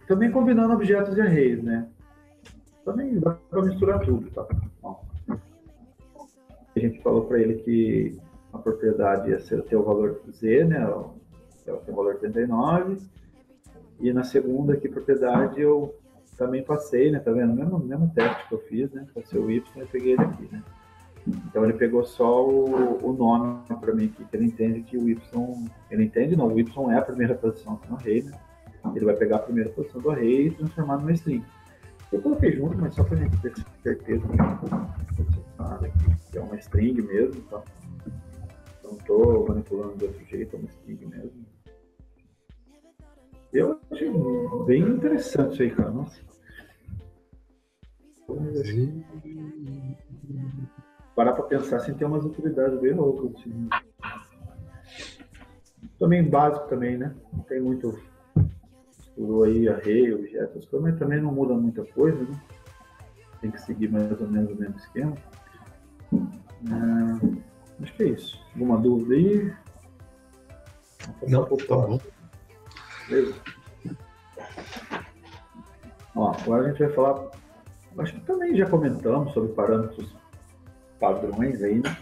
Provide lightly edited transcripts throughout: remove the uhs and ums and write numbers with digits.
Também combinando objetos e arrays, né? Também dá para misturar tudo, tá? Ó, a gente falou para ele que a propriedade ia ter o valor Z, né? Que é o valor 39. E na segunda aqui, propriedade, eu também passei, né? Tá vendo? Mesmo teste que eu fiz, né? Passei o Y e peguei ele aqui, né? Então ele pegou só o nome para mim aqui, que ele entende que o Y... Ele entende, não, o Y é a primeira posição no array, né? Ele vai pegar a primeira posição do array e transformar numa string. Eu coloquei junto, mas só para a gente ter certeza que é uma string mesmo, tá? Não estou manipulando de outro jeito, é uma string mesmo. Eu achei bem interessante isso aí, cara. Nossa. Parar para pensar assim, tem umas utilidades bem loucas. Assim. Também básico também, né? Não tem muito... Estudou aí array, objetos, mas também não muda muita coisa, né? Tem que seguir mais ou menos o mesmo esquema. Acho que é isso. Alguma dúvida aí? Não, tá bom. Beleza? Ó, agora a gente vai falar... Acho que também já comentamos sobre parâmetros padrões aí, né?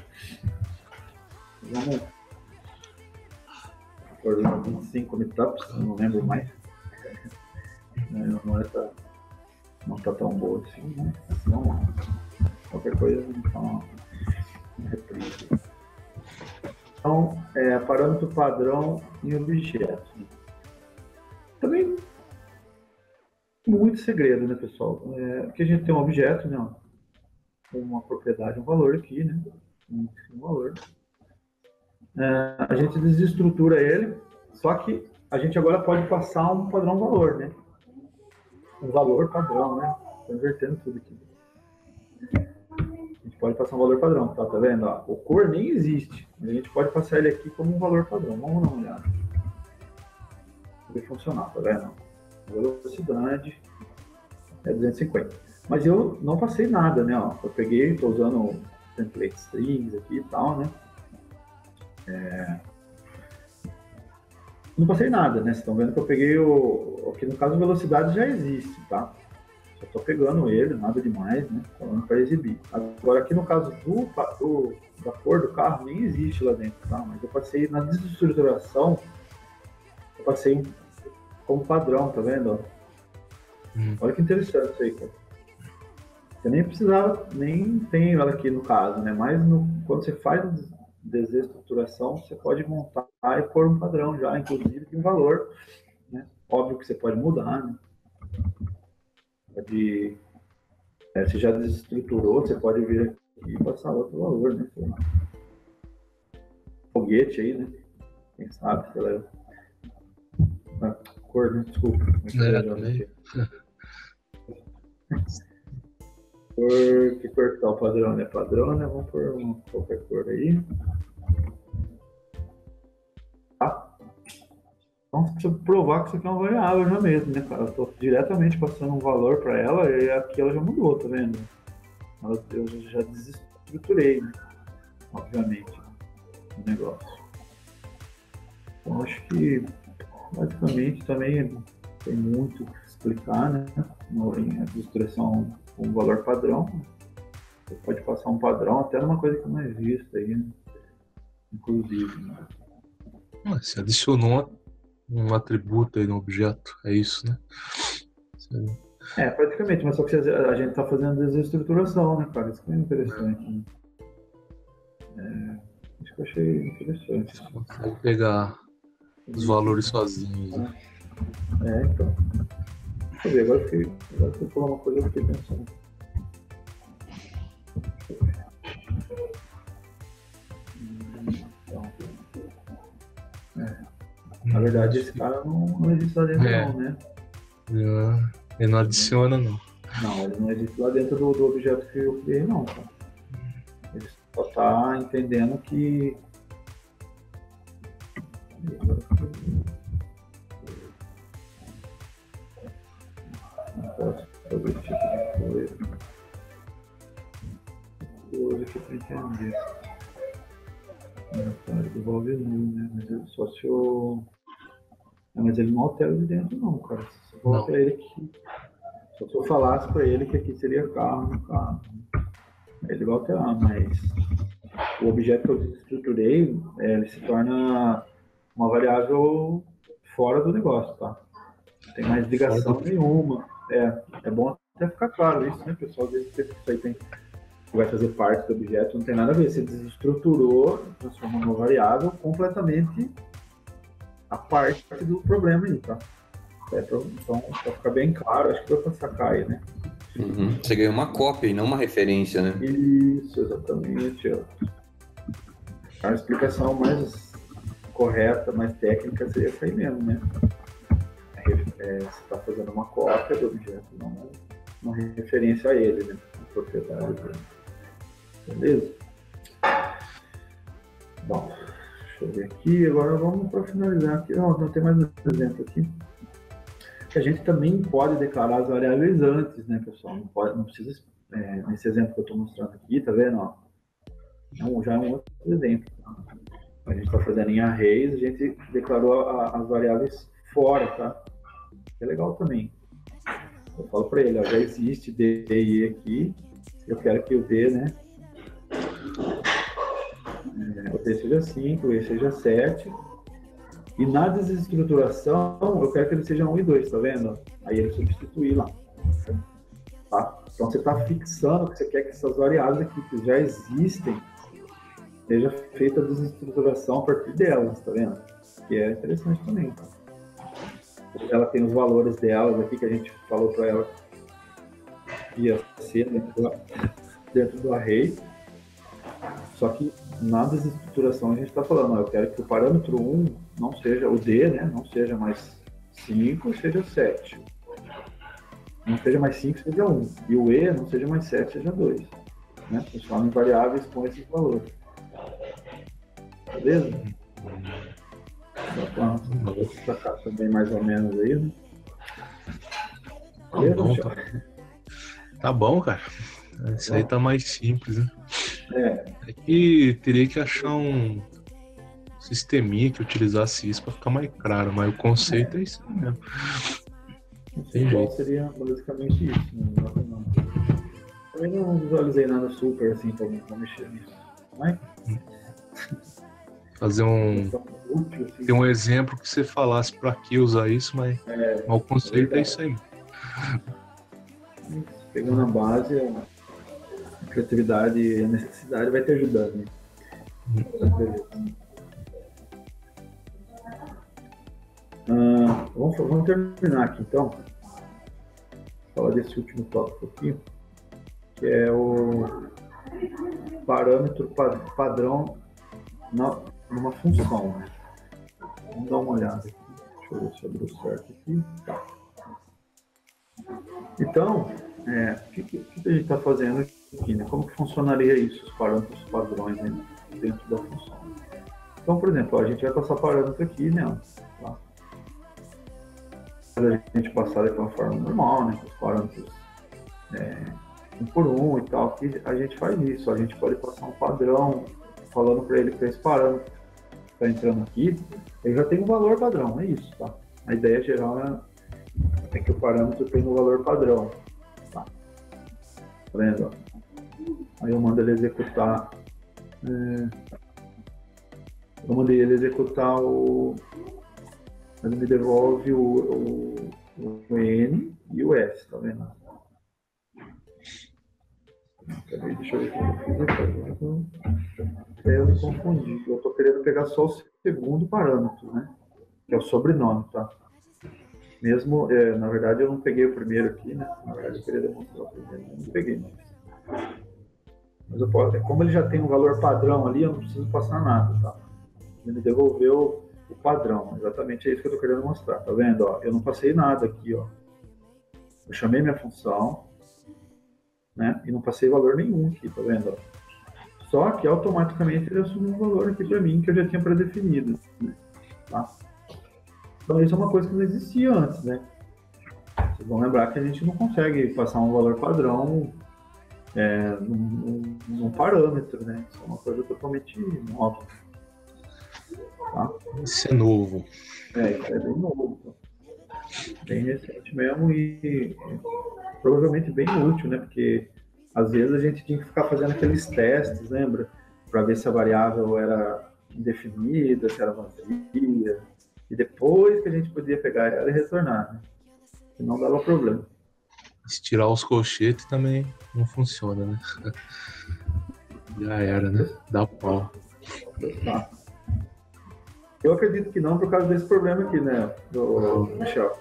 Vamos por 25 meetups, não lembro mais. Não tá tão boa assim, né? Senão, qualquer coisa a gente fala uma reprise. Então, parâmetro padrão em objetos. Também muito segredo, né, pessoal? Porque a gente tem um objeto, né? Uma propriedade, um valor aqui, né? Um valor. A gente desestrutura ele, só que a gente agora pode passar um padrão valor, né? Um valor padrão, né? Estou invertendo tudo aqui. A gente pode passar um valor padrão, tá vendo? Ó, o cor nem existe, mas a gente pode passar ele aqui como um valor padrão. Vamos dar uma olhada. Vai funcionar, tá vendo? Velocidade é 250. Mas eu não passei nada, né? Ó, eu peguei, estou usando template strings aqui e tal, né? Não passei nada, né? Vocês estão vendo que eu peguei aqui no caso velocidade já existe, tá? Só estou pegando ele, nada demais, né? Falando para exibir. Agora aqui no caso da cor do carro nem existe lá dentro, tá? Mas eu passei na desestruturação, eu passei como padrão, tá vendo? Olha que interessante isso aí, cara. Você nem precisava, nem tem ela aqui no caso, né? Mas quando você faz desestruturação, você pode montar e pôr um padrão já, inclusive de um valor, né? Óbvio que você pode mudar, né? Se já desestruturou, você pode vir aqui e passar outro valor, né? Sei lá. Foguete aí, né? Quem sabe, sei lá. Cor, né? Desculpa. Que cor tá o padrão, né? Padrão, né? Vamos pôr qualquer cor aí. Tá? Então você precisa provar que isso aqui é uma variável já mesmo, né, cara? Eu tô diretamente passando um valor para ela e aqui ela já mudou, tá vendo? Eu já desestruturei, né? Obviamente, o negócio. Então acho que basicamente também tem muito o que explicar, né? Em desestruturação com um valor padrão. Você pode passar um padrão até numa coisa que não existe aí, né? Inclusive, né? Você adicionou um atributo aí no objeto, é isso, né? Praticamente, mas só que a gente está fazendo desestruturação, né, cara? Isso que é interessante. Né? Isso que eu achei interessante. Você consegue pegar os valores sozinhos, né? Então. Deixa eu ver, agora que eu falar uma coisa, eu fiquei pensando. Na verdade, esse cara não existe lá dentro, não, né? Ele não adiciona, não. Não, ele não existe lá dentro do objeto que eu criei, não, cara. Ele só está entendendo que... Não posso fazer esse tipo de coisa. Coisa que eu entendi. Ele devolve null, né? Mas ele só se eu... Mas ele não altera de dentro, não, cara. Se você falar para ele que se eu falasse para ele que aqui seria carro, ele vai alterar, mas o objeto que eu estruturei, ele se torna uma variável fora do negócio, tá? Não tem mais ligação nenhuma. É bom até ficar claro isso, né, pessoal? Às vezes isso aí vai fazer parte do objeto, não tem nada a ver. Você desestruturou, transformou numa variável completamente a parte do problema aí, tá? Então, para ficar bem claro, acho que deu para sacar aí, né? Uhum. Você ganhou uma cópia e não uma referência, né? Isso, exatamente. A explicação mais correta, mais técnica seria essa aí mesmo, né? Você está fazendo uma cópia do objeto, não uma referência a ele, né? A propriedade dele. Beleza? Bom, deixa eu ver aqui. Agora vamos para finalizar aqui. Não tem mais um exemplo aqui. A gente também pode declarar as variáveis antes, né, pessoal? Não precisa, nesse exemplo que eu estou mostrando aqui, tá vendo? Ó? Já é um outro exemplo. Tá? A gente está fazendo em arrays, a gente declarou as variáveis fora, tá? É legal também. Eu falo para ele, ó, já existe D e E aqui, eu quero que o D, né? O D seja 5, o E seja 7. E na desestruturação, eu quero que ele seja 1 e 2, tá vendo? Aí ele substitui lá. Tá? Então você está fixando que você quer que essas variáveis aqui que já existem seja feita a desestruturação a partir delas, tá vendo? Que é interessante também. Tá? Ela tem os valores delas aqui que a gente falou para ela que ia ser dentro do array. Só que na desestruturação a gente está falando, ó, eu quero que o parâmetro 1 não seja, o D, né, não seja mais 5, seja 7. Não seja mais 5, seja 1. E o E não seja mais 7, seja 2. Né? Transforma em variáveis com esses valores. Beleza? Vou sacar também mais ou menos aí, né? Beleza? Tá bom, cara. Isso aí tá mais simples, né? É que teria que achar um sisteminha que utilizasse isso para ficar mais claro, mas o conceito é isso mesmo. Tem jeito. Seria basicamente isso. Não. Também não visualizei nada super assim para mexer nisso. Mas... Fazer tem um exemplo que você falasse para que usar isso, mas o conceito é isso aí. Pegando a base, a criatividade e a necessidade vai te ajudando. Né? Vamos terminar aqui então. Falar desse último tópico aqui, que é o parâmetro padrão numa função. Né? Vamos dar uma olhada aqui. Deixa eu ver se abriu certo aqui. Tá. Então, o que a gente está fazendo aqui? Né? Como que funcionaria isso, os parâmetros padrões, né, dentro da função? Então, por exemplo, a gente vai passar parâmetro aqui, né? Tá? A gente passar daquela forma normal, né? Com os parâmetros 1 por 1 e tal, que a gente faz isso. A gente pode passar um padrão falando para ele que esse parâmetro que está entrando aqui, ele já tem um valor padrão, é isso, tá? A ideia geral é que o parâmetro tenha um valor padrão, tá? Tá vendo? Aí eu mando ele executar. Eu mandei ele executar ele me devolve o N e o S, tá vendo? Peraí, deixa eu ver o que eu fiz aqui. Eu me confundi. Eu tô querendo pegar só o segundo parâmetro, né? Que é o sobrenome, tá? Mesmo, na verdade, eu não peguei o primeiro aqui, né? Na verdade, eu queria demonstrar o primeiro, eu não peguei mais. Mas eu posso, como ele já tem um valor padrão ali, eu não preciso passar nada, tá? Ele me devolveu o padrão, exatamente é isso que eu estou querendo mostrar, tá vendo? Ó, eu não passei nada aqui, ó. Eu chamei minha função, né? E não passei valor nenhum aqui, tá vendo? Ó. Só que automaticamente ele assumiu um valor aqui para mim que eu já tinha pré-definido, né? Tá? Então isso é uma coisa que não existia antes, né? Vocês vão lembrar que a gente não consegue passar um valor padrão num parâmetro, né? Isso é uma coisa totalmente nova. Tá? Isso é novo. Isso é bem novo. Bem recente mesmo e provavelmente bem útil, né? Porque às vezes a gente tinha que ficar fazendo aqueles testes, lembra? Para ver se a variável era indefinida, se era vazia. E depois que a gente podia pegar ela e retornar, né? Senão dava problema. Se tirar os colchetes também não funciona, né? Já era, né? Dá pau. Tá. Eu acredito que não por causa desse problema aqui, né, do Michel.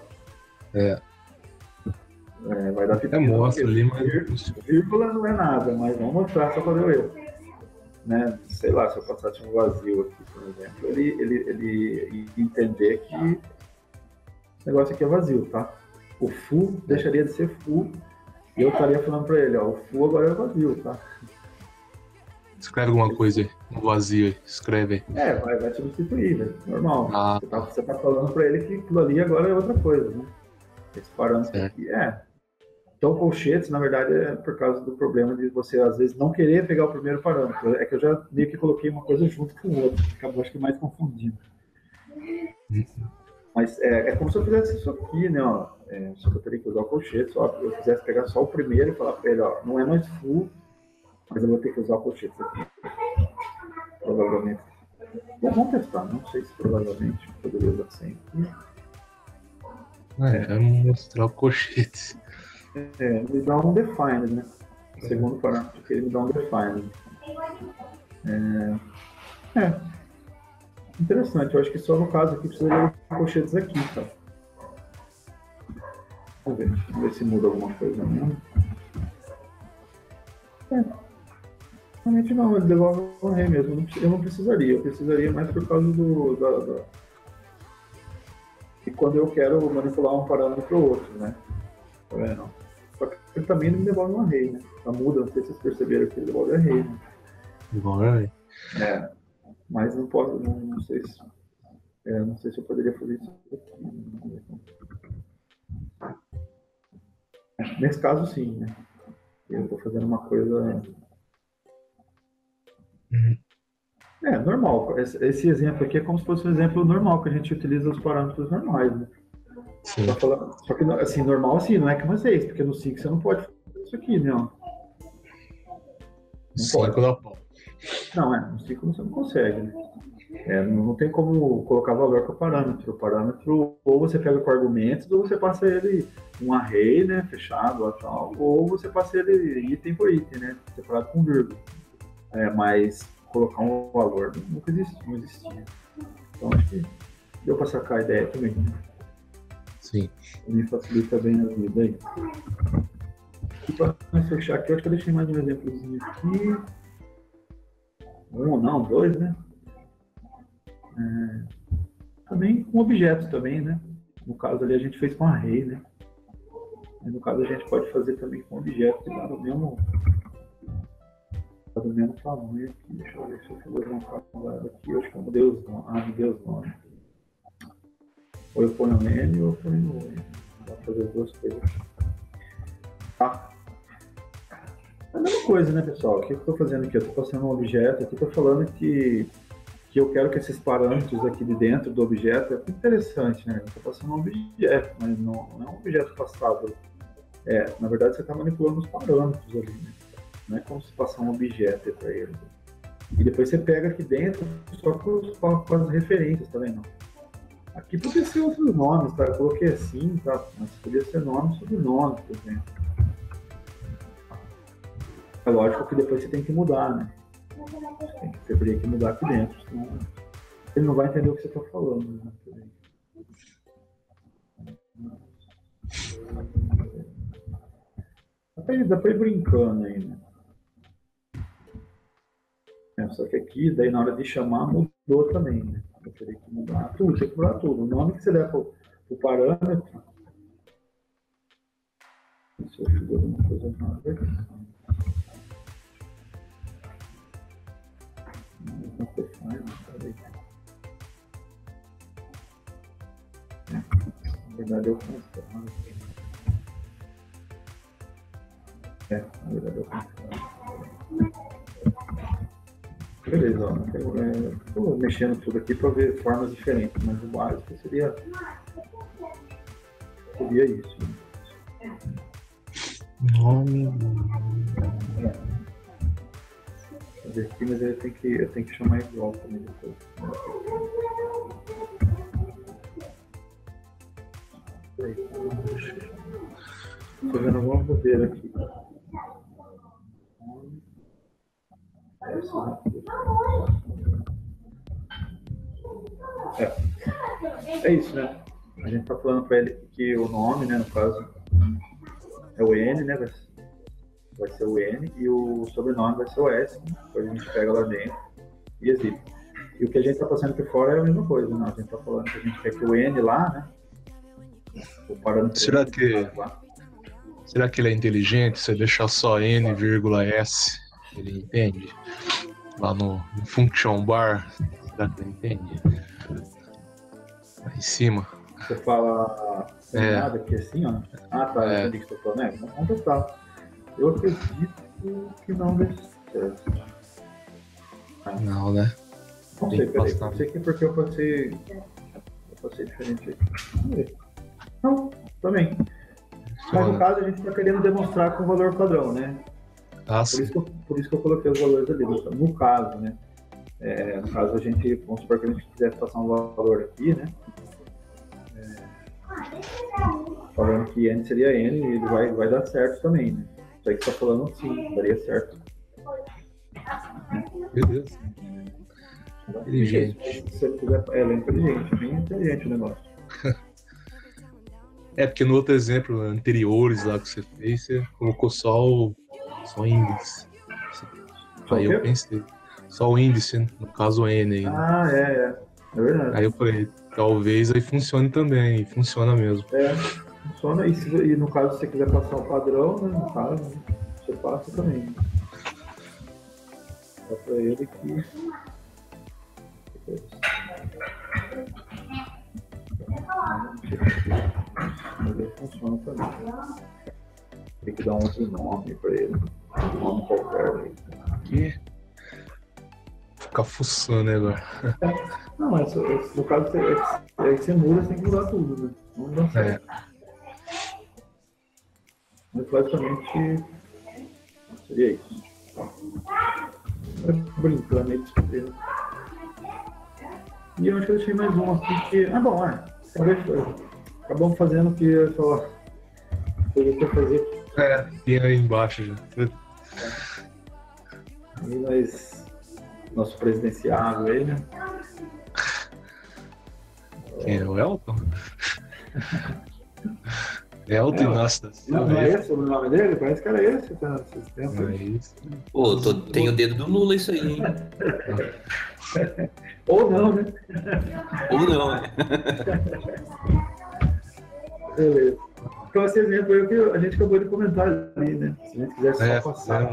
Vai dar Até mostra ali, mas não funciona. Vírgula não é nada, mas vamos mostrar só para ver o erro. Né? Sei lá, se eu passasse um vazio aqui, por exemplo, ele entender que esse negócio aqui é vazio, tá? O full deixaria de ser full e eu estaria falando para ele, ó, o full agora é vazio, tá? Escreve alguma coisa aí, no vazio aí, escreve aí. Vai substituir, né? Normal. Você tá falando para ele que aquilo ali agora é outra coisa, né? Esse parâmetro aqui Então, colchetes, na verdade, é por causa do problema de você, às vezes, não querer pegar o primeiro parâmetro. É que eu já meio que coloquei uma coisa junto com o outro, acabou, acho que, mais confundindo. Mas é como se eu fizesse isso aqui, né? Ó, só que eu teria que usar o colchete, só que eu quisesse pegar só o primeiro e falar para ele, ó, não é mais full, mas eu vou ter que usar o colchete aqui. Provavelmente. Bom, vamos testar, não sei se provavelmente poderia usar sempre. Vai mostrar o colchete. Me dá um defined, né? O segundo parâmetro que ele me dá um defined. Interessante, eu acho que só no caso aqui precisaria de colchetes aqui, tá? Vamos ver se muda alguma coisa mesmo. Realmente não, ele devolve o rei mesmo. Eu não precisaria, eu precisaria mais por causa E quando eu quero manipular um parâmetro ou outro, né? Tá vendo? Só que ele também não me devolve um array, né? A muda, não sei se vocês perceberam que ele devolve array, né? Devolve array. Mas não posso, não sei se. Não sei se eu poderia fazer isso aqui. Nesse caso, sim, né? Eu estou fazendo uma coisa. Normal. Esse exemplo aqui é como se fosse um exemplo normal, que a gente utiliza os parâmetros normais, né? Só que, assim, normal assim, não é que vocês, porque no 5 você não pode fazer isso aqui, né? Não pode. Não, no 5 você não consegue, né? Não tem como colocar valor para o parâmetro. O parâmetro, ou você pega com argumentos, ou você passa ele um array, né, fechado, tal, ou você passa ele item por item, né, separado com vírgula. Mas colocar um valor nunca existiu, não existia. Então acho que deu para sacar a ideia também. Né? Sim. Me facilita bem a vida aí. E para fechar aqui, eu acho que eu deixei mais um exemplozinho aqui. Dois, né? Também com objetos também, né? No caso ali a gente fez com array, né? E no caso a gente pode fazer também com objetos que dá do mesmo tamanho aqui. Deixa eu ver se eu vou levantar um lado aqui. Eu acho que eu mudei os nomes. Mudei os nomes. Ou eu ponho o N ou eu ponho o N. Dá pra fazer as duas coisas. Tá. É a mesma coisa, né, pessoal? O que eu estou fazendo aqui? Eu estou passando um objeto aqui, estou falando que eu quero que esses parâmetros aqui de dentro do objeto, é muito interessante, né? Eu estou passando um objeto, mas não é um objeto passável. Na verdade, você está manipulando os parâmetros ali, né? Não é como se passar um objeto para ele. E depois você pega aqui dentro só com as referências, tá vendo? Aqui podia ser outros nomes, tá? Eu coloquei assim, tá? Mas podia ser nome sobre nome, por exemplo. É lógico que depois você tem que mudar, né? Você teria que mudar aqui dentro, senão ele não vai entender o que você está falando. Né? Dá pra ir brincando aí, né? Só que aqui, daí na hora de chamar, mudou também, né? Eu teria que mudar tudo, tem que mudar tudo. O nome que você der para o parâmetro. Se eu fizer alguma coisa errada aqui. Na verdade eu cancelo. Na verdade eu cancelo. Beleza, estou mexendo tudo aqui para ver formas diferentes, mas o básico seria seria isso. Nome. Aqui, mas eu tenho que chamar igual também depois. Estou vendo alguma bobeira aqui. É isso, né? A gente está falando para ele que o nome, né, no caso, é o N, né? Vai ser o N e o sobrenome vai ser o S, né? Depois a gente pega lá dentro e exibe. E o que a gente está passando aqui fora é a mesma coisa, né? A gente está falando que a gente quer que o N lá, né? O parâmetro Será que ele é inteligente? Se eu deixar só N, S, ele entende? Lá no function bar, será que ele entende? Lá em cima. Você fala nada aqui assim, ó. Ah, tá, eu entendi que você está falando, né? Vamos testar. Eu acredito que não deve ser. Não, né? Não sei, peraí. Não sei que porque eu passei diferente aqui. Vamos ver. Não, também. Mas no caso a gente está querendo demonstrar com o valor padrão, né? Por isso que eu coloquei os valores ali. No caso, né? No caso a gente, vamos supor que a gente quisesse passar um valor aqui, né? Falando que N seria N, ele vai dar certo também, né? Isso aí que você tá falando, sim, daria certo. Beleza. Inteligente. Se você quiser, ela é inteligente, bem inteligente o negócio. É porque no outro exemplo anteriores lá que você fez, você colocou só índice. Aí eu pensei, só o índice, no caso o N aí. Ah, é verdade. Aí eu falei, talvez aí funcione também, e funciona mesmo. Funciona, e no caso se você quiser passar o padrão, né, no caso, você passa também. Dá pra ele que... Mas ele funciona também. Tem que dar um outro nome pra ele. Um nome qualquer aí. Aqui. Ficar fuçando, né, agora? Não, mas no caso você muda, você tem que mudar tudo, né? Não dá certo. Mas basicamente seria isso. Brincando aí, descobrindo. E eu acho que eu deixei mais um aqui que. Acabamos fazendo o que eu só queria fazer. Tem aí embaixo já. E nosso presidenciável aí, né? Quem é o Elton? Elton Inácio da Silva. Não é esse o nome dele? Parece que era esse, tá? Esses tempos. Não é isso. Pô, tem o dedo do Lula isso aí, hein? Ou não, né? Ou não, né? Beleza. Então esse exemplo aí que a gente acabou de comentar ali, né? Se a gente quiser só passar.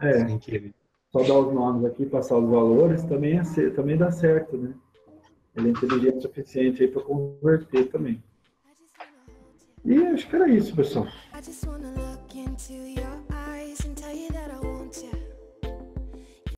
Sem querer. Só dar os nomes aqui, passar os valores, também dá certo, né? Ele é inteligente o suficiente aí para converter também. E acho que era isso, pessoal.